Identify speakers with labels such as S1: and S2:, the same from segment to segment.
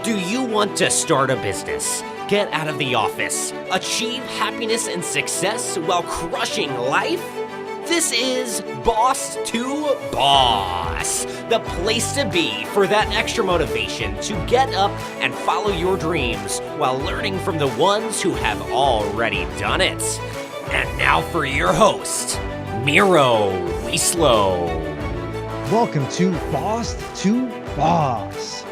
S1: Do you want to start a business, get out of the office, achieve happiness and success while crushing life? This is Boss to Boss, the place to be for that extra motivation to get up and follow your dreams while learning from the ones who have already done it. And now for your host, Miro Wieslow.
S2: Welcome to Boss to Boss.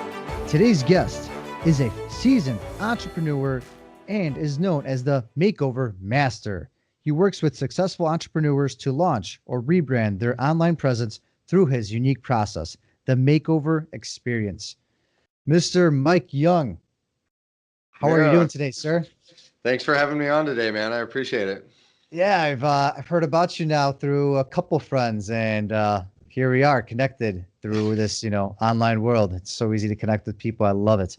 S2: Today's guest is a seasoned entrepreneur and is known as the Makeover Master. He works with successful entrepreneurs to launch or rebrand their online presence through his unique process, the Makeover Experience. Mr. Mike Young, how are you doing today, sir?
S3: Thanks for having me on today, man. I appreciate it.
S2: Yeah, I've heard about you now through a couple friends, and here we are connected through this, online world. It's so easy to connect with people. I love it.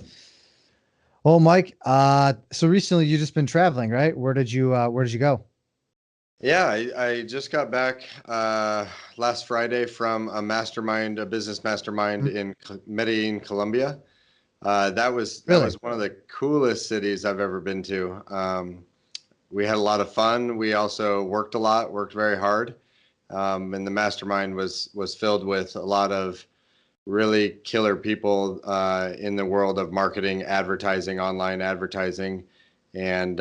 S2: Well, Mike, so recently you just been traveling, right? Where did you go?
S3: Yeah, I just got back last Friday from a business mastermind in Medellin, Colombia. That was one of the coolest cities I've ever been to. We had a lot of fun. We also worked a lot, worked very hard. And the mastermind was filled with a lot of really killer people in the world of marketing, advertising, online advertising, and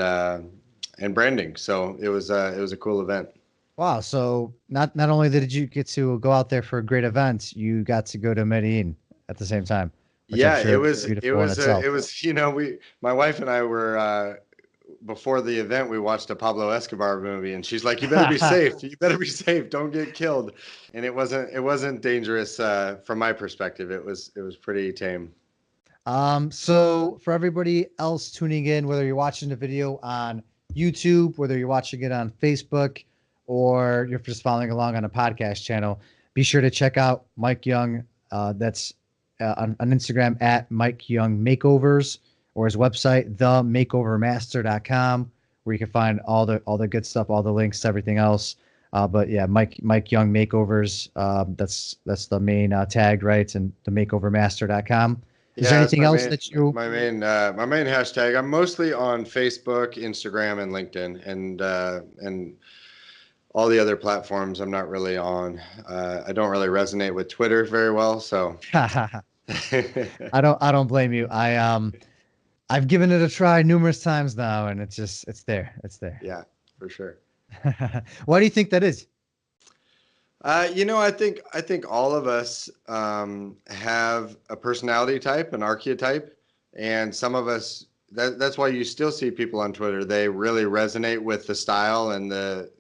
S3: branding. So it was a cool event.
S2: Wow! So not only did you get to go out there for a great event, you got to go to Medellin at the same time.
S3: Yeah,
S2: it
S3: was my wife and I were. Before the event, we watched a Pablo Escobar movie, and she's like, "You better be safe. You better be safe. Don't get killed." And it wasn't dangerous from my perspective. It was pretty tame.
S2: So for everybody else tuning in, whether you're watching the video on YouTube, whether you're watching it on Facebook, or you're just following along on a podcast channel, be sure to check out Mike Young. That's on Instagram at Mike Young Makeovers, or his website, themakeovermaster.com, where you can find all the good stuff, all the links to everything else. But yeah, Mike Young Makeovers, that's the main tag, right? And themakeovermaster.com. Is there anything else that you?
S3: My main hashtag. I'm mostly on Facebook, Instagram, and LinkedIn, and all the other platforms. I'm not really on. I don't really resonate with Twitter very well, so.
S2: I don't blame you. I've given it a try numerous times now, and it's there. It's there.
S3: Yeah, for sure.
S2: Why do you think that is?
S3: I think all of us have a personality type, an archetype, and some of us. That's why you still see people on Twitter. They really resonate with the style and the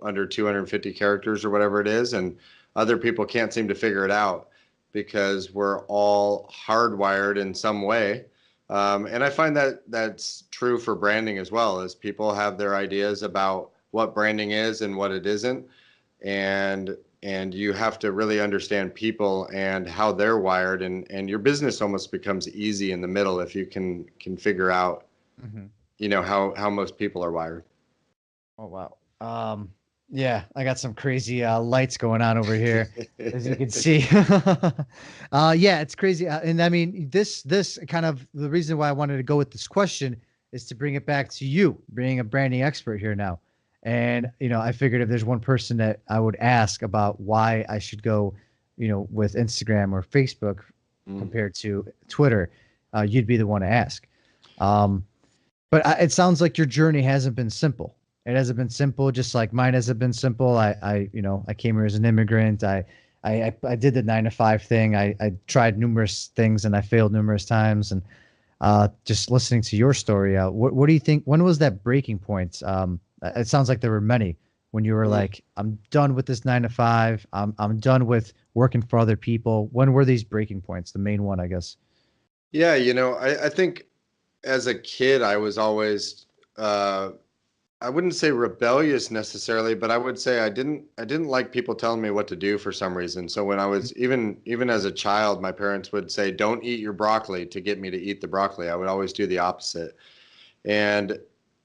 S3: under 250 characters or whatever it is, and other people can't seem to figure it out because we're all hardwired in some way. And I find that that's true for branding as well, as people have their ideas about what branding is and what it isn't. And you have to really understand people and how they're wired, and your business almost becomes easy in the middle if you can figure out, how most people are wired.
S2: Oh, wow. Yeah, I got some crazy lights going on over here, as you can see. Yeah, it's crazy. And I mean, this kind of the reason why I wanted to go with this question is to bring it back to you, being a branding expert here now. And, I figured if there's one person that I would ask about why I should go, with Instagram or Facebook compared to Twitter, you'd be the one to ask. But it sounds like your journey hasn't been simple. It hasn't been simple, just like mine hasn't been simple. I came here as an immigrant. I did the 9-to-5 thing. I tried numerous things and I failed numerous times. And just listening to your story, what do you think? When was that breaking point? It sounds like there were many when you were like, I'm done with this 9-to-5. I'm done with working for other people. When were these breaking points? The main one, I guess.
S3: Yeah, I think as a kid, I was always I wouldn't say rebellious necessarily, but I would say I didn't like people telling me what to do for some reason. So when I was even as a child, my parents would say, "Don't eat your broccoli," to get me to eat the broccoli. I would always do the opposite. And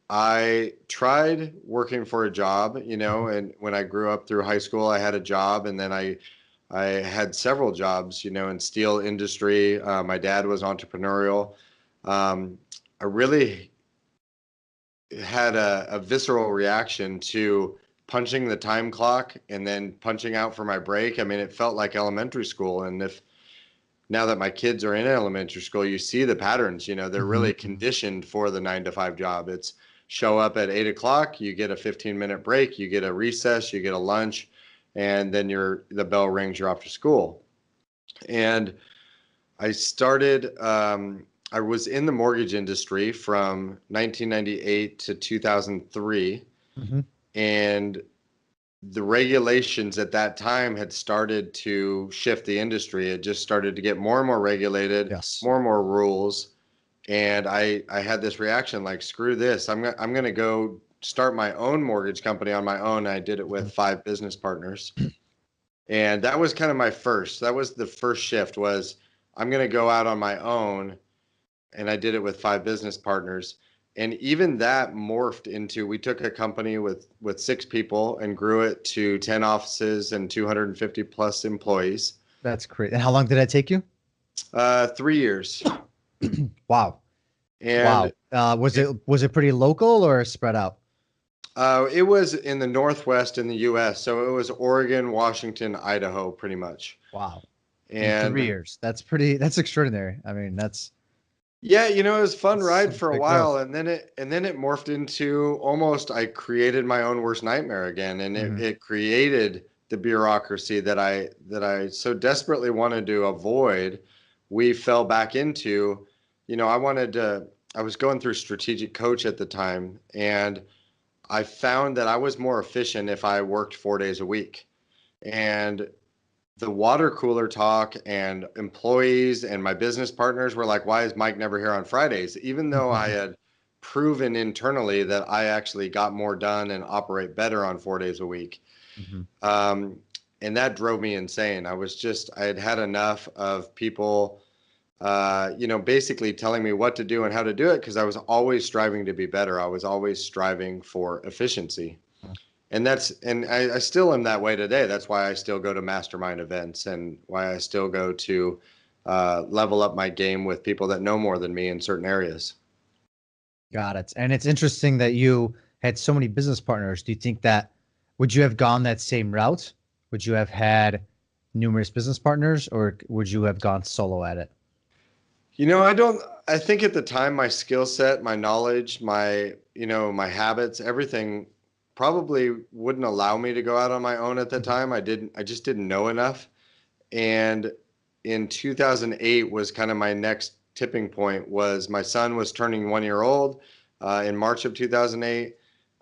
S3: I tried working for a job, and when I grew up through high school, I had a job, and then I I had several jobs, you know, in steel industry. My dad was entrepreneurial. I really had a visceral reaction to punching the time clock and then punching out for my break. I mean, it felt like elementary school. And if now that my kids are in elementary school, you see the patterns, you know, they're really conditioned for the 9 to 5 job. It's show up at 8 o'clock, you get a 15-minute break, you get a recess, you get a lunch, and then the bell rings, you're off to school. And I started, I was in the mortgage industry from 1998 to 2003.
S2: Mm-hmm.
S3: And the regulations at that time had started to shift the industry. It just started to get more and more regulated,
S2: Yes.
S3: more and more rules. And I had this reaction like, screw this. I'm going to go start my own mortgage company on my own. I did it with 5 business partners. And that was kind of that was the first shift was I'm going to go out on my own. And I did it with 5 business partners. And even that morphed into, we took a company with 6 people and grew it to 10 offices and 250 plus employees.
S2: That's great. And how long did that take you?
S3: 3 years.
S2: Wow.
S3: And
S2: wow. Was it pretty local or spread out?
S3: it was in the Northwest in the US. So it was Oregon, Washington, Idaho, pretty much.
S2: Wow. In
S3: And
S2: 3 years. That's extraordinary. I mean,
S3: yeah, you know, it was a fun ride
S2: some
S3: for a
S2: big
S3: while,
S2: growth.
S3: and then it morphed into almost I created my own worst nightmare again, and it created the bureaucracy that I so desperately wanted to avoid. We fell back into, you know, I was going through strategic coach at the time, and I found that I was more efficient if I worked 4 days a week. And the water cooler talk and employees and my business partners were like, why is Mike never here on Fridays? Even though I had proven internally that I actually got more done and operate better on 4 days a week.
S2: Mhm.
S3: And that drove me insane. I had had enough of people, you know, basically telling me what to do and how to do it because I was always striving to be better. I was always striving for efficiency. And I still am that way today. That's why I still go to mastermind events and why I still go to level up my game with people that know more than me in certain areas.
S2: Got it. And it's interesting that you had so many business partners. Do you think that would you have gone that same route? Would you have had numerous business partners or would you have gone solo at it?
S3: You know, I think at the time my skill set, my knowledge, my habits, everything probably wouldn't allow me to go out on my own at the time. I just didn't know enough. And in 2008 was kind of my next tipping point was my son was turning 1 year old in March of 2008.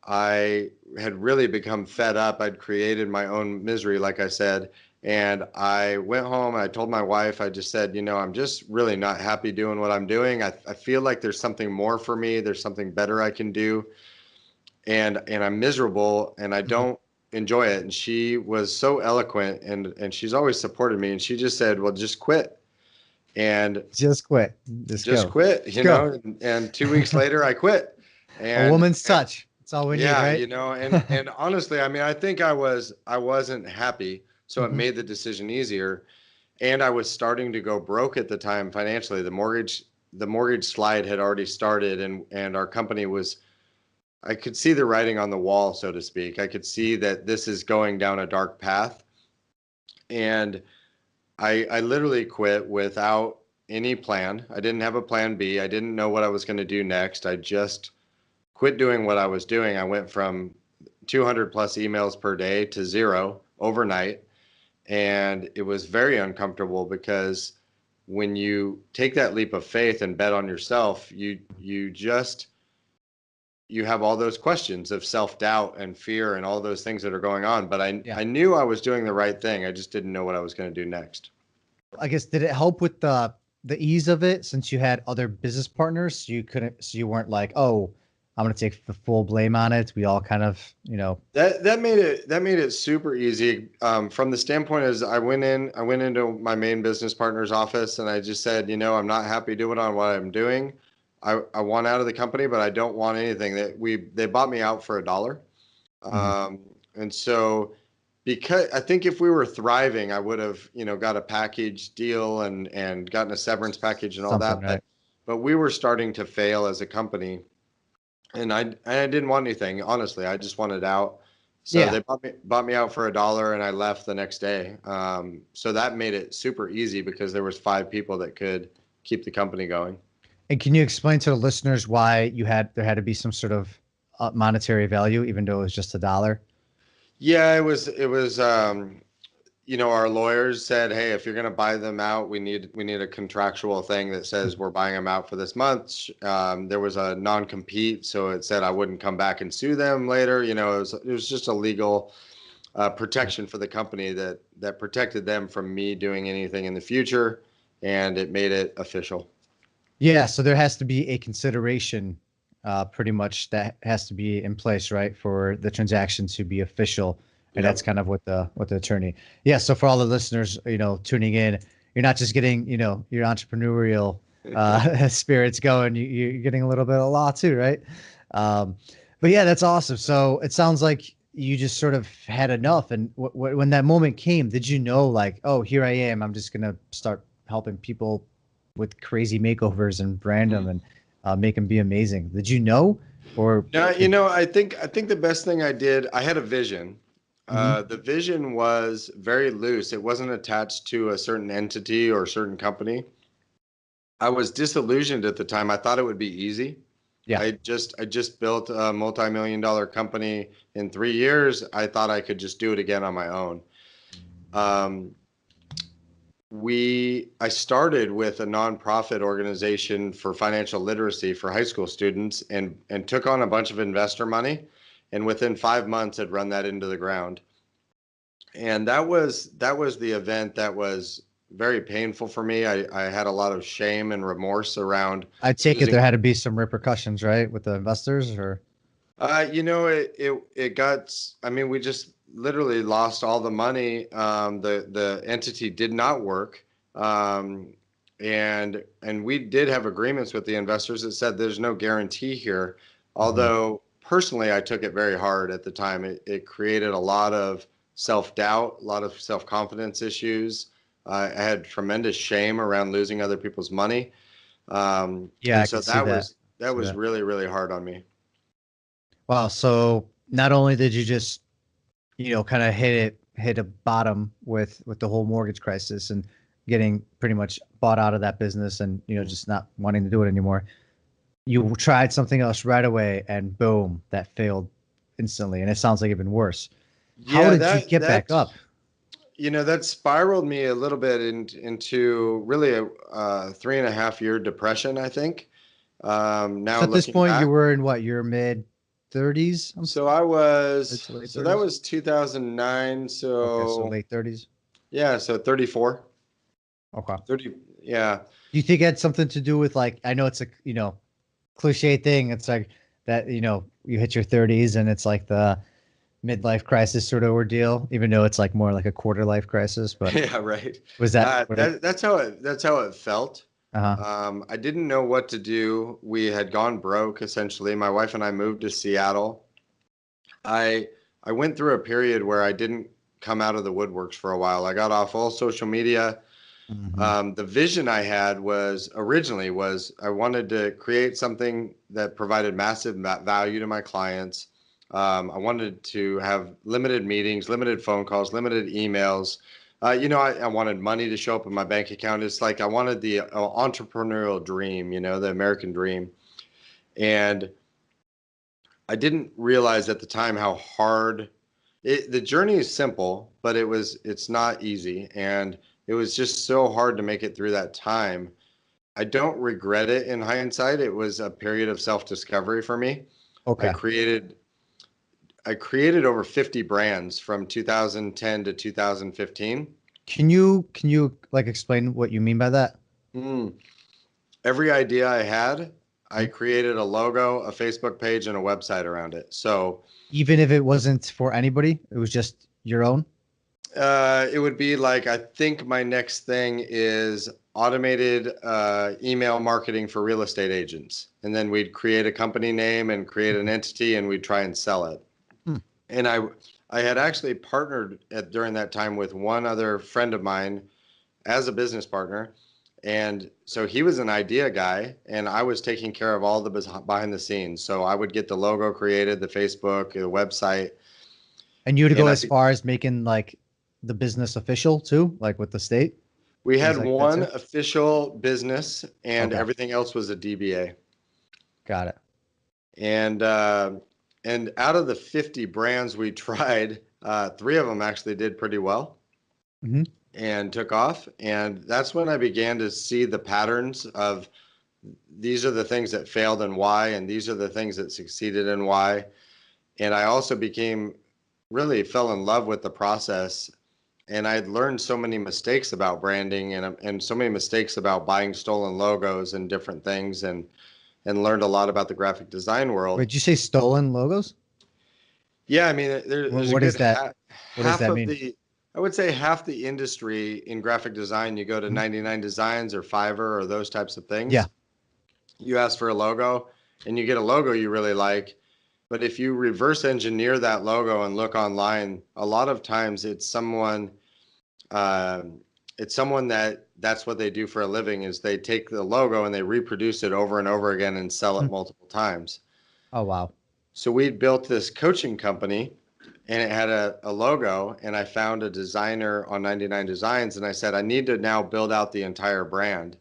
S3: I had really become fed up. I'd created my own misery, like I said. And I went home and I told my wife, I just said, you know, I'm just really not happy doing what I'm doing. I feel like there's something more for me. There's something better I can do. And I'm miserable and I don't enjoy it. And she was so eloquent and she's always supported me. And she just said, well, just quit. And
S2: Just quit. Just
S3: just
S2: go.
S3: quit,
S2: Just
S3: you
S2: go.
S3: know, and 2 weeks later I quit.
S2: A
S3: And
S2: woman's touch. That's all we need,
S3: yeah,
S2: right?
S3: you know, and honestly, I mean, I think I wasn't happy, so it
S2: Mhm.
S3: made the decision easier. And I was starting to go broke at the time financially. The mortgage slide had already started, and our company was. I could see the writing on the wall, so to speak. I could see that this is going down a dark path, and I literally quit without any plan. I didn't have a plan B. I didn't know what I was going to do next. I just quit doing what I was doing. I went from 200 plus emails per day to 0 overnight. And it was very uncomfortable because when you take that leap of faith and bet on yourself, you have all those questions of self-doubt and fear and all those things that are going on. But
S2: Yeah.
S3: I knew I was doing the right thing. I just didn't know what I was going to do next.
S2: I guess did it help with the ease of it since you had other business partners? So you weren't like, oh, I'm gonna take the full blame on it. We all kind of,
S3: That made it super easy from the standpoint as I went into my main business partner's office and I just said, you know, I'm not happy doing on what I'm doing. I want out of the company, but I don't want anything. They bought me out for $1.
S2: Mhm.
S3: And so because I think if we were thriving, I would have, got a package deal and gotten a severance package and all
S2: Something,
S3: that.
S2: right?
S3: But we were starting to fail as a company, and I didn't want anything. Honestly, I just wanted out. So
S2: Yeah.
S3: they bought me out for $1, and I left the next day. So that made it super easy because there was 5 people that could keep the company going.
S2: And can you explain to the listeners why there had to be some sort of monetary value, even though it was just $1?
S3: Yeah, our lawyers said, hey, if you're going to buy them out, we need a contractual thing that says we're buying them out for this month. There was a non-compete, so it said I wouldn't come back and sue them later. It was just a legal protection for the company that protected them from me doing anything in the future, and it made it official.
S2: Yeah, so there has to be a consideration, pretty much that has to be in place, right, for the transaction to be official, and
S3: Yep.
S2: that's kind of what the attorney. Yeah, so for all the listeners, tuning in, you're not just getting, your entrepreneurial spirits going. You're getting a little bit of law too, right? Um, but yeah, that's awesome. So it sounds like you just sort of had enough, and when that moment came, did you know, like, oh, here I am, I'm just gonna start helping people with crazy makeovers and brand them and make them be amazing. Did you know, or
S3: No, I think the best thing I did, I had a vision.
S2: Mhm.
S3: The vision was very loose. It wasn't attached to a certain entity or a certain company. I was disillusioned at the time. I thought it would be easy.
S2: Yeah,
S3: I just built a multi-million-dollar company in 3 years. I thought I could just do it again on my own. Um, I started with a nonprofit organization for financial literacy for high school students and took on a bunch of investor money, and within 5 months had run that into the ground. And that was the event that was very painful for me. I had a lot of shame and remorse around
S2: I take it
S3: losing.
S2: there had to be some repercussions, right, with the investors, or
S3: It got, I mean, we just literally lost all the money. The entity did not work. Um, and we did have agreements with the investors that said there's no guarantee here.
S2: Mhm.
S3: Although personally, I took it very hard at the time. It created a lot of self-doubt, a lot of self-confidence issues. I had tremendous shame around losing other people's money.
S2: Yeah,
S3: And
S2: I
S3: so
S2: can see that.
S3: that
S2: See
S3: was
S2: that.
S3: really, really hard on me.
S2: Wow. So not only did you just kind of hit a bottom with the whole mortgage crisis and getting pretty much bought out of that business and just not wanting to do it anymore. You tried something else right away and boom, that failed instantly, and it sounds like even worse. How
S3: Yeah,
S2: did you
S3: that
S2: get back
S3: that
S2: up?
S3: that spiraled me a little bit into really a 3.5 year depression, I think.
S2: So
S3: Now
S2: at this
S3: looking
S2: point, you
S3: back,
S2: were in what, your mid 30s? Mid to late
S3: so that
S2: 30s.
S3: was 2009.
S2: Okay, so
S3: So
S2: late 30s.
S3: yeah, so 34,
S2: Okay.
S3: 30. Yeah.
S2: Do you think it had something to do with, like, I know it's a cliche thing. It's like that you hit your 30s and it's like the midlife crisis sort of ordeal, even though it's like more like a quarter life crisis. But
S3: Yeah, right.
S2: was that what it?
S3: That's how it felt.
S2: Uh-huh.
S3: I didn't know what to do. We had gone broke essentially. My wife and I moved to Seattle. I I went through a period where I didn't come out of the woodworks for a while. I got off all social media.
S2: Hmm.
S3: The vision I had was originally was I wanted to create something that provided massive value to my clients. I wanted to have limited meetings, limited phone calls, limited emails. I wanted money to show up in my bank account. It's like I wanted the entrepreneurial dream, the American dream. And I didn't realize at the time how hard the journey is simple, but it's not easy. And it was just so hard to make it through that time. I don't regret it in hindsight. It was a period of self-discovery for me. I
S2: Okay.
S3: created I created over 50 brands from 2010 to 2015.
S2: Can you like explain what you mean by that?
S3: Mm. Every idea I had, I
S2: Mhm.
S3: created a logo, a Facebook page, and a website around it. So
S2: Even if it wasn't for anybody, it was just your own.
S3: it would be like, I think my next thing is automated email marketing for real estate agents. And then we'd create a company name and create an entity and we'd try and sell it.
S2: Hmm.
S3: And I I had actually partnered during that time with one other friend of mine as a business partner. And so he was an idea guy, and I was taking care of all the behind the scenes. So I would get the logo created, the Facebook, the website.
S2: And you would
S3: And
S2: go as far as making like the business official too, like with the state,
S3: we
S2: things
S3: had
S2: like that
S3: one
S2: too.
S3: official business, and
S2: Okay,
S3: everything else was a DBA.
S2: got it.
S3: And out of the 50 brands we tried, three of them actually did pretty well
S2: Hmm.
S3: and took off. And that's when I began to see the patterns of these are the things that failed and why, and these are the things that succeeded and why. And I also really fell in love with the process. And I'd learned so many mistakes about branding and so many mistakes about buying stolen logos and different things, and learned a lot about the graphic design world.
S2: Wait, did you say stolen logos?
S3: Yeah, I mean, there's a
S2: What is
S3: good
S2: that? What does
S3: half
S2: that
S3: of
S2: mean?
S3: I would say half the industry in graphic design, you go to
S2: Mhm.
S3: 99 Designs or Fiverr or those types of
S2: Yeah.
S3: things. You ask for a logo and you get a logo you really like. But if you reverse engineer that logo and look online, a lot of times uh, it's someone that's what they do for a living is they take the logo and they reproduce it over and over again and sell it
S2: Hmm.
S3: multiple times.
S2: Oh, wow.
S3: So we built this coaching company and it had a logo, and I found a designer on 99 Designs and I said, I need to now build out the entire brand.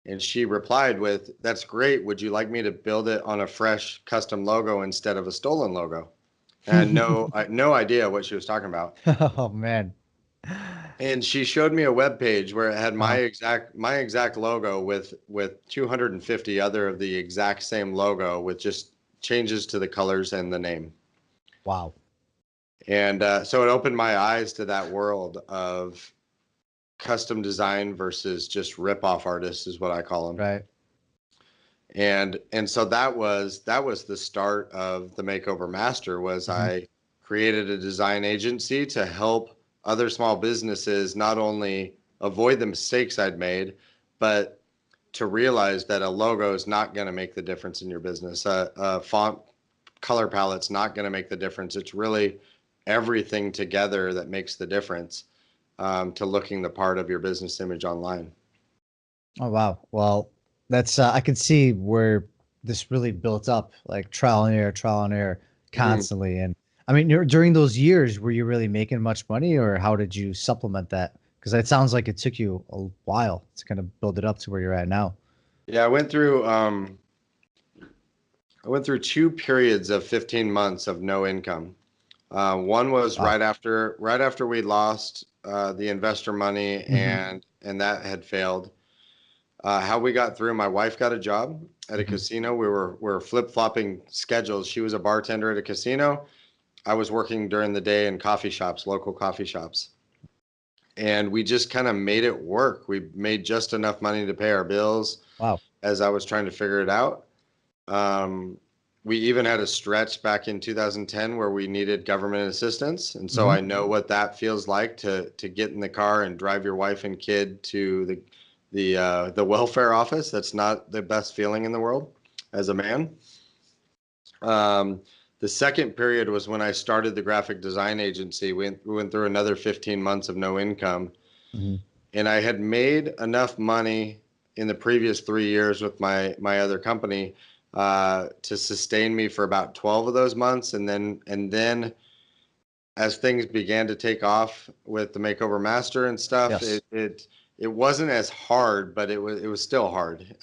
S3: And she replied with, that's great. Would you like me to build it on a fresh custom logo instead of a stolen logo? And I had no idea what she was talking about.
S2: Oh man.
S3: And she showed me a web page where it had
S2: Uh,
S3: my exact logo with 250 other of the exact same logo with just changes to the colors and the name.
S2: wow.
S3: And so it opened my eyes to that world of custom design versus just rip-off artists is what I call them.
S2: Right.
S3: And so that was the start of the Makeover Master was
S2: Hmm.
S3: I created a design agency to help other small businesses not only avoid the mistakes I'd made, but to realize that a logo is not going to make the difference in your business. A font color palette's not going to make the difference. It's really everything together that makes the difference to looking the part of your business image online.
S2: Oh wow. Well, that's I can see where this really built up, like trial and error
S3: Mhm.
S2: constantly. And I mean, during those years, were you really making much money, or how did you supplement that? Because it sounds like it took you a while to kind of build it up to where you're at now.
S3: Yeah, I went through 2 periods of 15 months of no income. One was
S2: Wow.
S3: right after we lost the investor money
S2: Hmm.
S3: and that had failed. How we got through, my wife got a job at a
S2: Hmm.
S3: casino. We were flip-flopping schedules. She was a bartender at a casino. I was working during the day in coffee shops, local coffee shops. And we just kind of made it work. We made just enough money to pay our bills
S2: Wow.
S3: as I was trying to figure it out. Um, we even had a stretch back in 2010 where we needed government assistance, and so
S2: Hmm.
S3: I know what that feels like to get in the car and drive your wife and kid to the welfare office. That's not the best feeling in the world as a man. Um, the second period was when I started the graphic design agency. We went through another 15 months of no income,
S2: Hmm.
S3: and I had made enough money in the previous 3 years with my other company to sustain me for about 12 of those months, and then as things began to take off with the Makeover Master and stuff,
S2: Yes.
S3: it wasn't as hard, but it was still hard.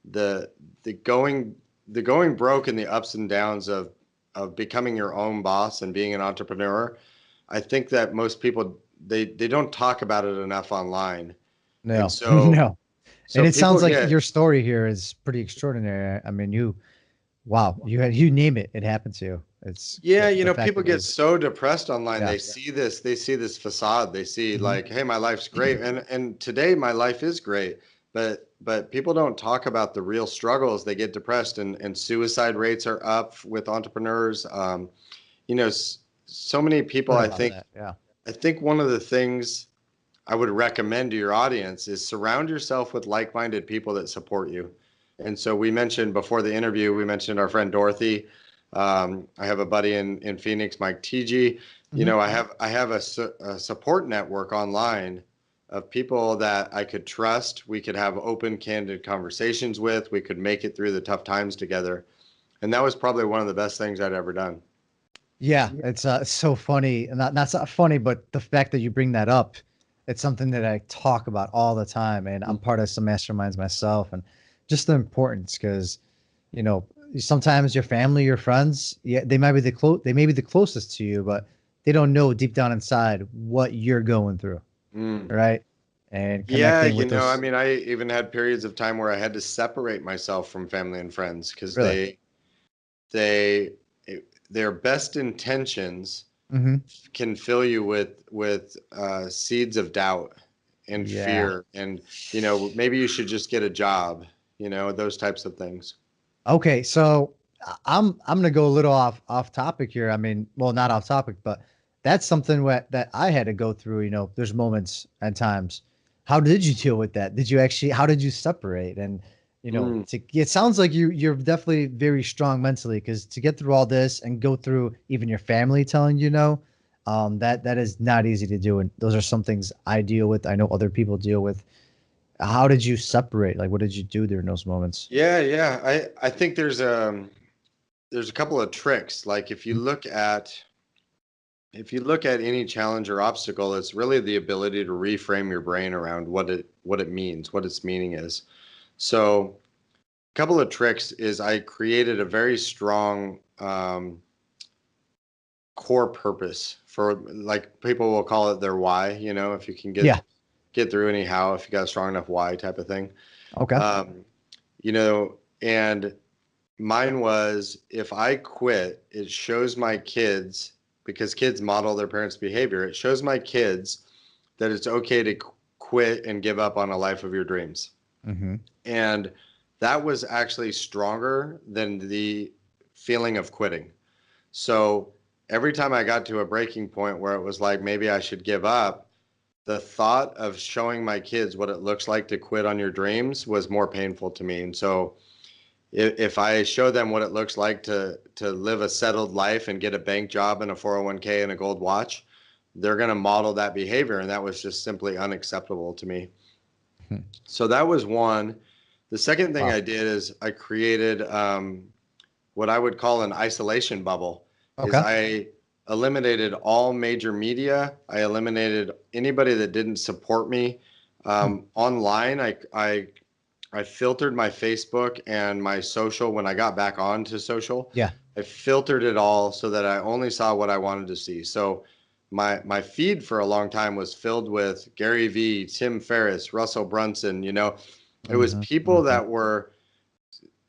S3: The the going the going broke and the ups and downs of becoming your own boss and being an entrepreneur. I think that most people they don't talk about it enough online. And
S2: No.
S3: so
S2: No. And
S3: so
S2: it
S3: people
S2: sounds like
S3: get
S2: your story here is pretty extraordinary. I mean, wow, you name it, it happened to you. It's
S3: yeah,
S2: the fact
S3: people
S2: that it
S3: get
S2: was,
S3: so depressed online.
S2: yeah.
S3: They see this facade. They see
S2: Hmm.
S3: like, hey, my life's great. And today my life is great. But people don't talk about the real struggles. They get depressed and suicide rates are up with entrepreneurs. So many people,
S2: Heard
S3: I
S2: about
S3: think
S2: that. Yeah.
S3: I think one of the things I would recommend to your audience is surround yourself with like-minded people that support you. And so we mentioned before the interview, we mentioned our friend Dorothy. I have a buddy in Phoenix, Mike TG. You know, I have a support network online of people that I could trust. We could have open, candid conversations with. We could make it through the tough times together. And that was probably one of the best things I'd ever done.
S2: Yeah, it's so funny, and not funny, but the fact that you bring that up, it's something that I talk about all the time, and I'm part of some masterminds myself, and just the importance, because you know sometimes your family, your friends, yeah, they may be the closest to you, but they don't know deep down inside what you're going through,
S3: Mm.
S2: right? And
S3: Yeah,
S2: connecting
S3: you
S2: with
S3: know, I
S2: those,
S3: mean, I even had periods of time where I had to separate myself from family and friends because
S2: really.
S3: they their best intentions
S2: Hmm.
S3: can fill you with seeds of doubt and
S2: Yeah.
S3: fear, and you know, maybe you should just get a job, you know, those types of things.
S2: Okay, so I'm gonna go a little off topic here. I mean, well, not off topic, but that's something that I had to go through. You know, there's moments and times. How did you deal with that? Did you actually? How did you separate? And
S3: Mm.
S2: it sounds like you're definitely very strong mentally, because to get through all this and go through even your family telling you no, that is not easy to do. And those are some things I deal with. I know other people deal with. How did you separate? Like, what did you do during those moments?
S3: Yeah, yeah. I think there's a couple of tricks. Like if you look at any challenge or obstacle, it's really the ability to reframe your brain around what it means, what its meaning is. So, a couple of tricks is I created a very strong core purpose for, like, people will call it their why. You know, if you can get
S2: Yeah.
S3: get through anyhow, if you got a strong enough why type of thing.
S2: Okay.
S3: Um, you know, and mine was, if I quit, it shows my kids, because kids model their parents' behavior. It shows my kids that it's okay to quit and give up on a life of your dreams.
S2: Hmm.
S3: And that was actually stronger than the feeling of quitting. So every time I got to a breaking point where it was like maybe I should give up, the thought of showing my kids what it looks like to quit on your dreams was more painful to me. And so if I show them what it looks like to live a settled life and get a bank job and a 401k and a gold watch, they're going to model that behavior, and that was just simply unacceptable to me. So that was one. The second thing
S2: Wow.
S3: I did is I created what I would call an isolation bubble. Is
S2: Okay.
S3: I eliminated all major media. I eliminated anybody that didn't support me
S2: Hmm.
S3: online. I filtered my Facebook and my social when I got back onto social.
S2: Yeah.
S3: I filtered it all so that I only saw what I wanted to see. So my feed for a long time was filled with Gary Vee, Tim Ferriss, Russell Brunson. You know, it was
S2: Hmm.
S3: people
S2: Hmm.
S3: that were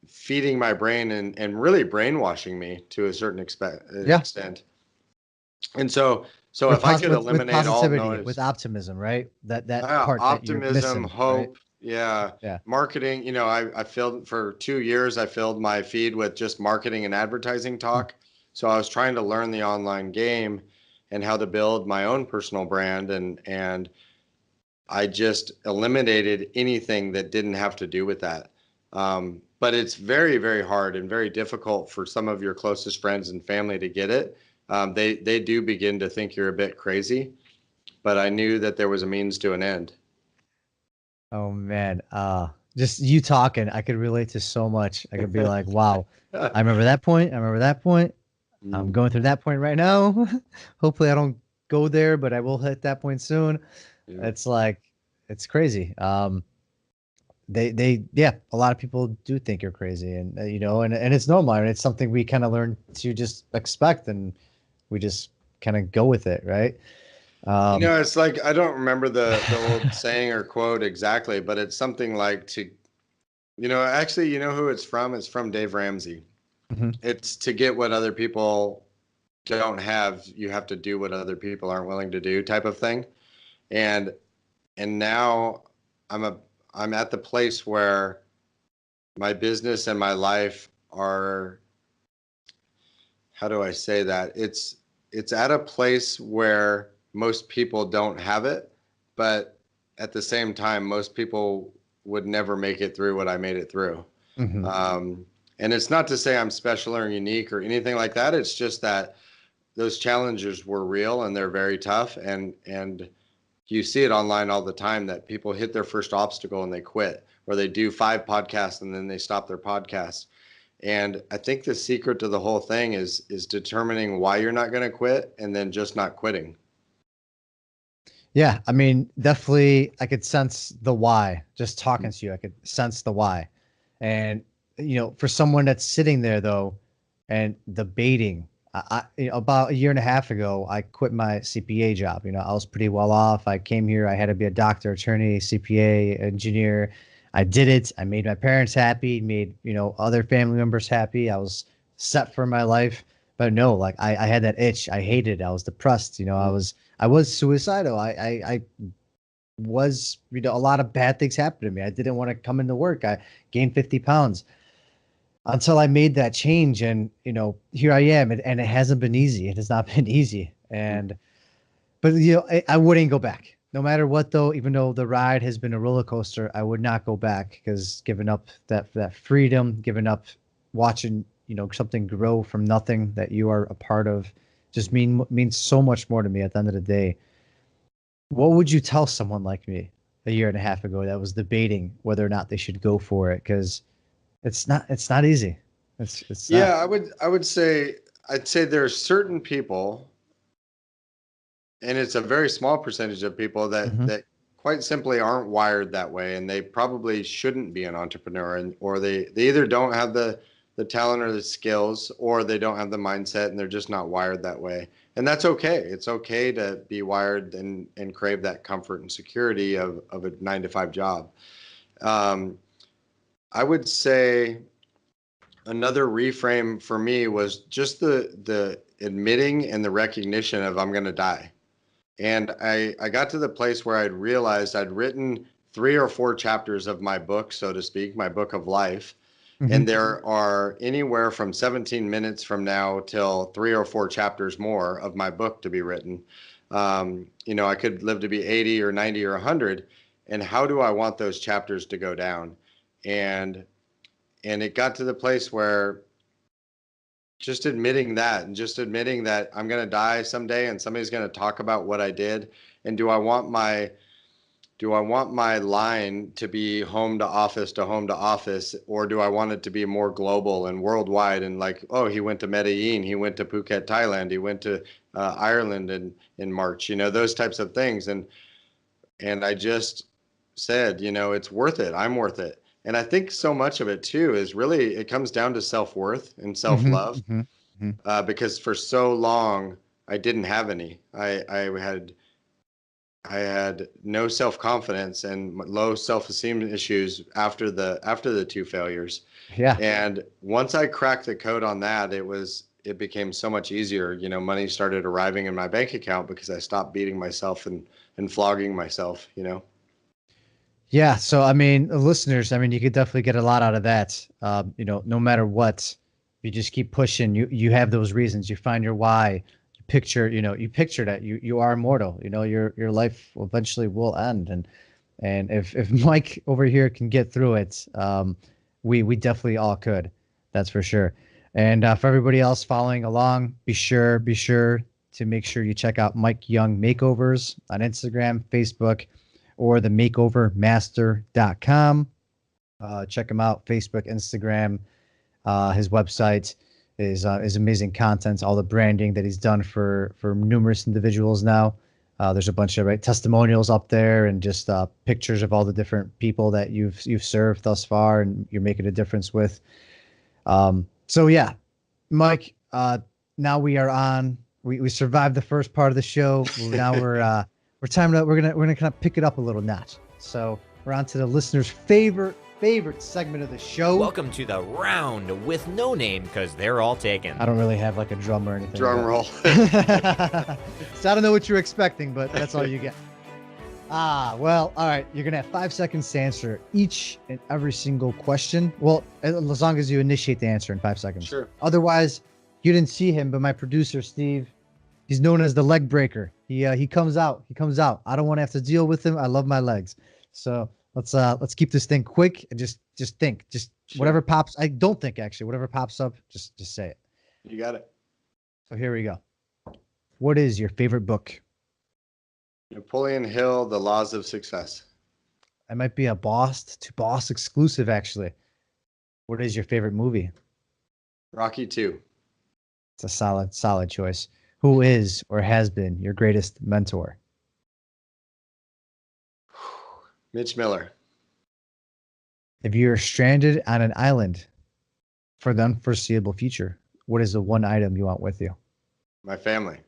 S3: feeding my brain and really brainwashing me to a certain
S2: Yeah.
S3: extent. And so if I could
S2: With
S3: eliminate all
S2: positivity, with
S3: noise,
S2: optimism, right? That part that you're
S3: optimism,
S2: missing, right?
S3: hope, yeah,
S2: Yeah.
S3: marketing. You know, I filled for 2 years. I filled my feed with just marketing and advertising
S2: Hmm.
S3: talk. So I was trying to learn the online game and how to build my own personal brand, and I just eliminated anything that didn't have to do with that. But it's very, very hard and very difficult for some of your closest friends and family to get it. They do begin to think you're a bit crazy, but I knew that there was a means to an end.
S2: Oh man. Just you talking, I could relate to so much. I could be like, wow, I remember that point. I remember that point. I'm
S3: Mm,
S2: going through that point right now. Hopefully I don't go there, but I will hit that point soon.
S3: yeah.
S2: It's like it's crazy. Yeah, a lot of people do think you're crazy, and and it's normal, and it's something we kind of learn to just expect, and we just kind of go with it, right?
S3: You
S2: um
S3: know, it's like I don't remember the old saying or quote exactly, but it's something like actually, you know who it's from? It's from Dave Ramsey.
S2: mhm.
S3: It's to get what other people don't have, you have to do what other people aren't willing to do, type of thing. And now I'm a I'm at the place where my business and my life are, how do I say that? It's at a place where most people don't have it, but at the same time, most people would never make it through what I made it through.
S2: Mhm.
S3: Um, And it's not to say I'm special or unique or anything like that. It's just that those challenges were real and they're very tough. And you see it online all the time that people hit their first obstacle and they quit, or they do 5 podcasts and then they stop their podcast. And I think the secret to the whole thing is determining why you're not going to quit and then just not quitting.
S2: Yeah, I mean, definitely, I could sense the why. Just talking to you, I could sense the why. And for someone that's sitting there though, and debating, about a year and a half ago, I quit my CPA job. I was pretty well off. I came here. I had to be a doctor, attorney, CPA, engineer. I did it. I made my parents happy. Made other family members happy. I was set for my life. But no, like I had that itch. I hated it. I was depressed. I was suicidal. I was, a lot of bad things happened to me. I didn't want to come into work. I gained 50 pounds until I made that change. And, here I am. And it hasn't been easy. It has not been easy. But I wouldn't go back no matter what, though. Even though the ride has been a roller coaster, I would not go back, because giving up that freedom, giving up watching, something grow from nothing that you are a part of, just means so much more to me at the end of the day. What would you tell someone like me a year and a half ago that was debating whether or not they should go for it? Because it's not easy. It's
S3: Yeah, I'd say there are certain people, and it's a very small percentage of people that quite simply aren't wired that way, and they probably shouldn't be an entrepreneur, or they either don't have the talent or the skills, or they don't have the mindset, and they're just not wired that way. And that's okay. It's okay to be wired and crave that comfort and security of a 9 to 5 job. I would say another reframe for me was just the admitting and the recognition of I'm going to die. And I got to the place where I'd realized I'd written 3 or 4 chapters of my book, so to speak, my book of life. And there are anywhere from 17 minutes from now till 3 or 4 chapters more of my book to be written. I could live to be 80 or 90 or 100. And how do I want those chapters to go down? And it got to the place where just admitting that, and just admitting that I'm going to die someday and somebody's going to talk about what I did. And do I want my line to be home to office, or do I want it to be more global and worldwide? And like, oh, he went to Medellin, he went to Phuket, Thailand, he went to Ireland in March, those types of things. And I just said, it's worth it. I'm worth it. And I think so much of it too is really, it comes down to self-worth and self-love. Because for so long I didn't have any. I had no self-confidence and low self-esteem issues after the 2 failures.
S2: Yeah.
S3: And once I cracked the code on that, it became so much easier. Money started arriving in my bank account because I stopped beating myself and flogging myself,
S2: Yeah. So, I mean, listeners, you could definitely get a lot out of that. No matter what, you just keep pushing. You have those reasons. You find your why. You picture that you are immortal. Your life eventually will end. And if Mike over here can get through it, we definitely all could. That's for sure. And for everybody else following along, be sure to make sure you check out Mike Young Makeovers on Instagram, Facebook, or the makeovermaster.com. Check him out, Facebook, Instagram. His website is amazing content, all the branding that he's done for numerous individuals now. There's a bunch of testimonials up there, and just pictures of all the different people that you've served thus far and you're making a difference with. So yeah, Mike, now we are on, we survived the first part of the show. Now we're gonna kind of pick it up a little notch. So we're on to the listeners' favorite segment of the show.
S1: Welcome to the round with no name, because they're all taken.
S2: I don't really have like a drum or anything.
S3: Drum roll.
S2: So I don't know what you're expecting, but that's all you get. Well, all right. You're going to have 5 seconds to answer each and every single question. Well, as long as you initiate the answer in 5 seconds.
S3: Sure.
S2: Otherwise, you didn't see him, but my producer, Steve, he's known as the leg breaker. He comes out. I don't want to have to deal with him. I love my legs. So let's keep this thing quick and just think. Just Whatever pops, I don't think actually, whatever pops up, just say it.
S3: You got it.
S2: So here we go. What is your favorite book?
S3: Napoleon Hill, The Laws of Success.
S2: It might be a boss to boss exclusive, actually. What is your favorite movie?
S3: Rocky 2.
S2: It's a solid choice. Who is or has been your greatest mentor?
S3: Mitch Miller.
S2: If you're stranded on an island for the unforeseeable future, what is the one item you want with you?
S3: My family.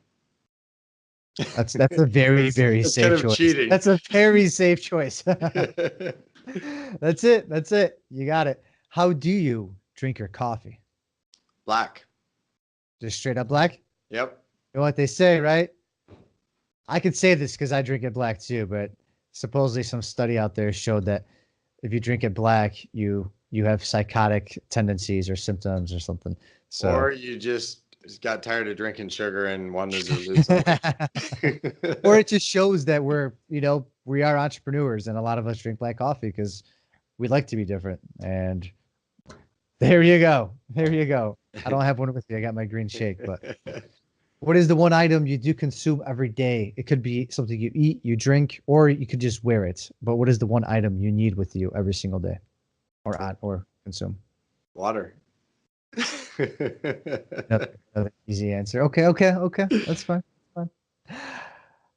S2: That's a very, very
S3: That's
S2: safe
S3: kind of
S2: choice.
S3: cheating.
S2: That's a very safe choice. That's it. That's it. You got it. How do you drink your coffee?
S3: Black.
S2: Just straight up black?
S3: Yep.
S2: You know what they say, right? I can say this because I drink it black too, but supposedly some study out there showed that if you drink it black, you have psychotic tendencies or symptoms or something. So
S3: Or you just got tired of drinking sugar and wanted to lose some weight.
S2: or it just shows that we are entrepreneurs and a lot of us drink black coffee because we like to be different. And there you go. There you go. I don't have one with me. I got my green shake, but what is the one item you do consume every day? It could be something you eat, you drink, or you could just wear it. But what is the one item you need with you every single day or consume?
S3: Water.
S2: Another easy answer. Okay. That's fine.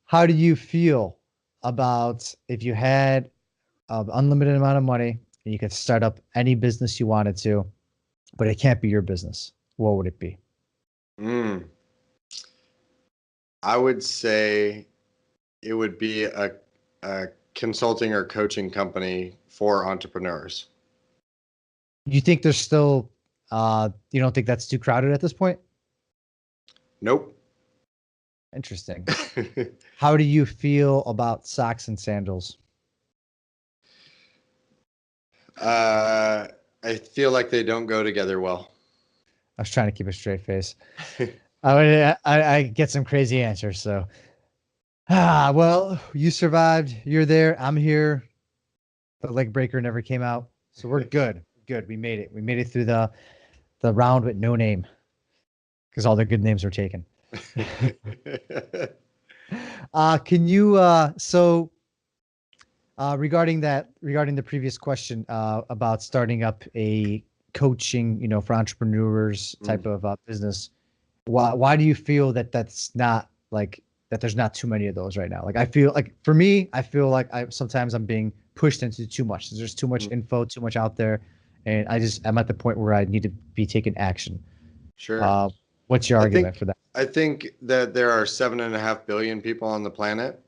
S2: How do you feel about if you had an unlimited amount of money and you could start up any business you wanted to, but it can't be your business? What would it be?
S3: I would say it would be a consulting or coaching company for entrepreneurs.
S2: You think there's still, you don't think that's too crowded at this point?
S3: Nope.
S2: Interesting. How do you feel about socks and sandals?
S3: I feel like they don't go together well.
S2: I was trying to keep a straight face. I get some crazy answers. So, well, you survived. You're there. I'm here. The leg breaker never came out, so we're good. Good. We made it. We made it through the round with no name because all the good names were taken. Can you regarding the previous question about starting up a coaching, for entrepreneurs type of business, why do you feel that that's not like that there's not too many of those right now? Like I feel like for me, I feel like sometimes I'm being pushed into too much. There's too much info, too much out there, and I'm at the point where I need to be taking action.
S3: Sure.
S2: What's your argument for that?
S3: I think that there are 7.5 billion people on the planet.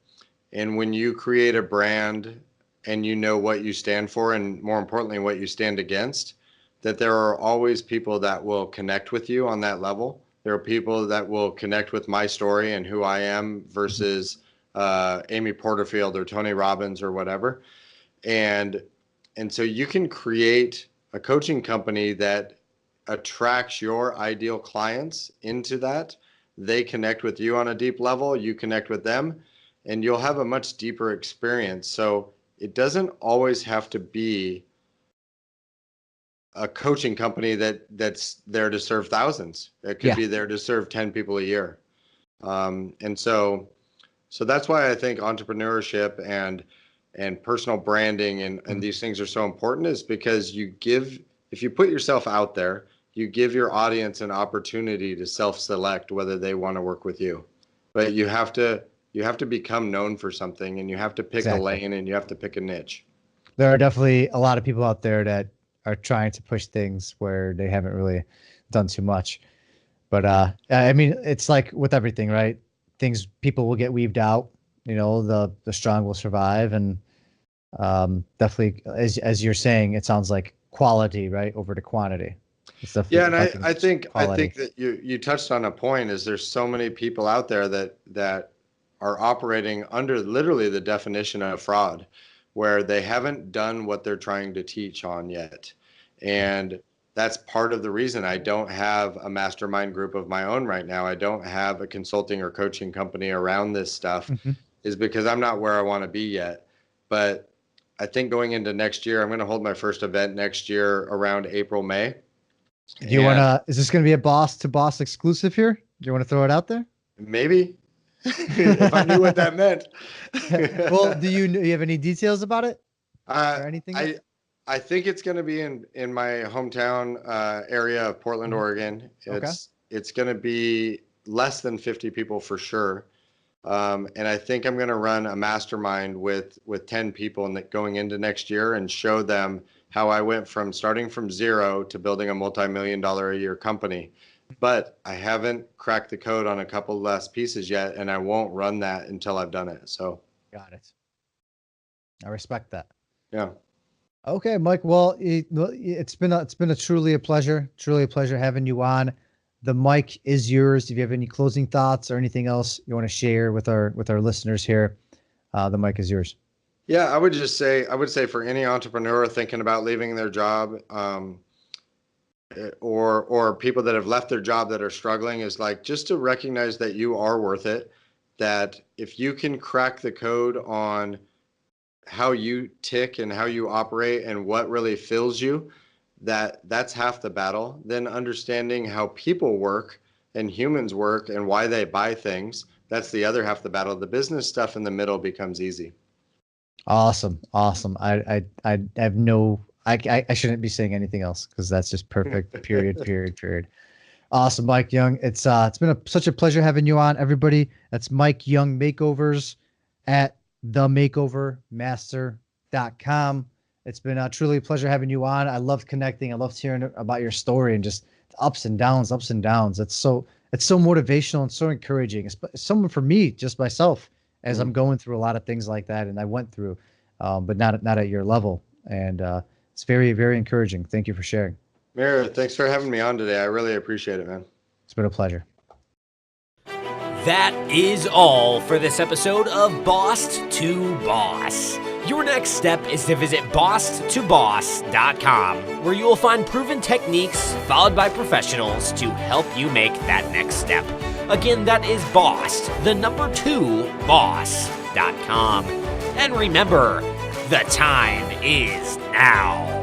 S3: And when you create a brand and you know what you stand for, and more importantly, what you stand against, that there are always people that will connect with you on that level. There are people that will connect with my story and who I am versus Amy Porterfield or Tony Robbins or whatever. And so you can create a coaching company that attracts your ideal clients into that. They connect with you on a deep level, you connect with them, and you'll have a much deeper experience. So it doesn't always have to be a coaching company that's there to serve thousands. It could be there to serve 10 people a year. And so that's why I think entrepreneurship and personal branding and these things are so important, is because if you put yourself out there, you give your audience an opportunity to self-select whether they want to work with you. But you have to become known for something, and you have to pick a lane, and you have to pick a niche.
S2: There are definitely a lot of people out there that are trying to push things where they haven't really done too much. But I mean, it's like with everything, right? People will get weaved out. The strong will survive, and definitely, as you're saying, it sounds like quality, right, over to quantity.
S3: Yeah, and I think that you touched on a point. Is there's so many people out there that are operating under literally the definition of fraud, where they haven't done what they're trying to teach on yet. And that's part of the reason I don't have a mastermind group of my own right now. I don't have a consulting or coaching company around this stuff, is because I'm not where I want to be yet. But I think going into next year, I'm going to hold my first event next year around April, May.
S2: Do you want to, is this going to be a boss to boss exclusive here? Do you want to throw it out there?
S3: Maybe. If I knew what that meant.
S2: Well, do you have any details about it or anything?
S3: I think it's going to be in my hometown area of Portland, Oregon. It's going to be less than 50 people for sure. And I think I'm going to run a mastermind with 10 people going into next year and show them how I went from starting from zero to building a multi-million-dollar a year company. But I haven't cracked the code on a couple less pieces yet, and I won't run that until I've done it. So
S2: got it. I respect that.
S3: Yeah.
S2: Okay, Mike. Well, it's been a truly a pleasure having you on. The mic is yours. If you have any closing thoughts or anything else you want to share with our listeners here, the mic is yours.
S3: Yeah, I would say for any entrepreneur thinking about leaving their job, or people that have left their job that are struggling, is like just to recognize that you are worth it. That if you can crack the code on how you tick and how you operate and what really fills you, that's half the battle. Then understanding how people work and humans work and why they buy things, that's the other half the battle. The business stuff in the middle becomes easy.
S2: Awesome. I have no, I shouldn't be saying anything else because that's just perfect. Period. Awesome, Mike Young. It's been such a pleasure having you on, everybody. That's Mike Young Makeovers at themakeovermaster.com. It's been truly a pleasure having you on. I loved connecting. I loved hearing about your story and just ups and downs. It's so motivational and so encouraging. It's someone for me, just myself, as I'm going through a lot of things like that, and I went through, but not at your level. And it's very, very encouraging. Thank you for sharing.
S3: Miro, thanks for having me on today. I really appreciate it, man.
S2: It's been a pleasure.
S1: That is all for this episode of Boss to Boss. Your next step is to visit bosstoboss.com, where you will find proven techniques followed by professionals to help you make that next step. Again, that is boss2boss.com. And remember, the time is now.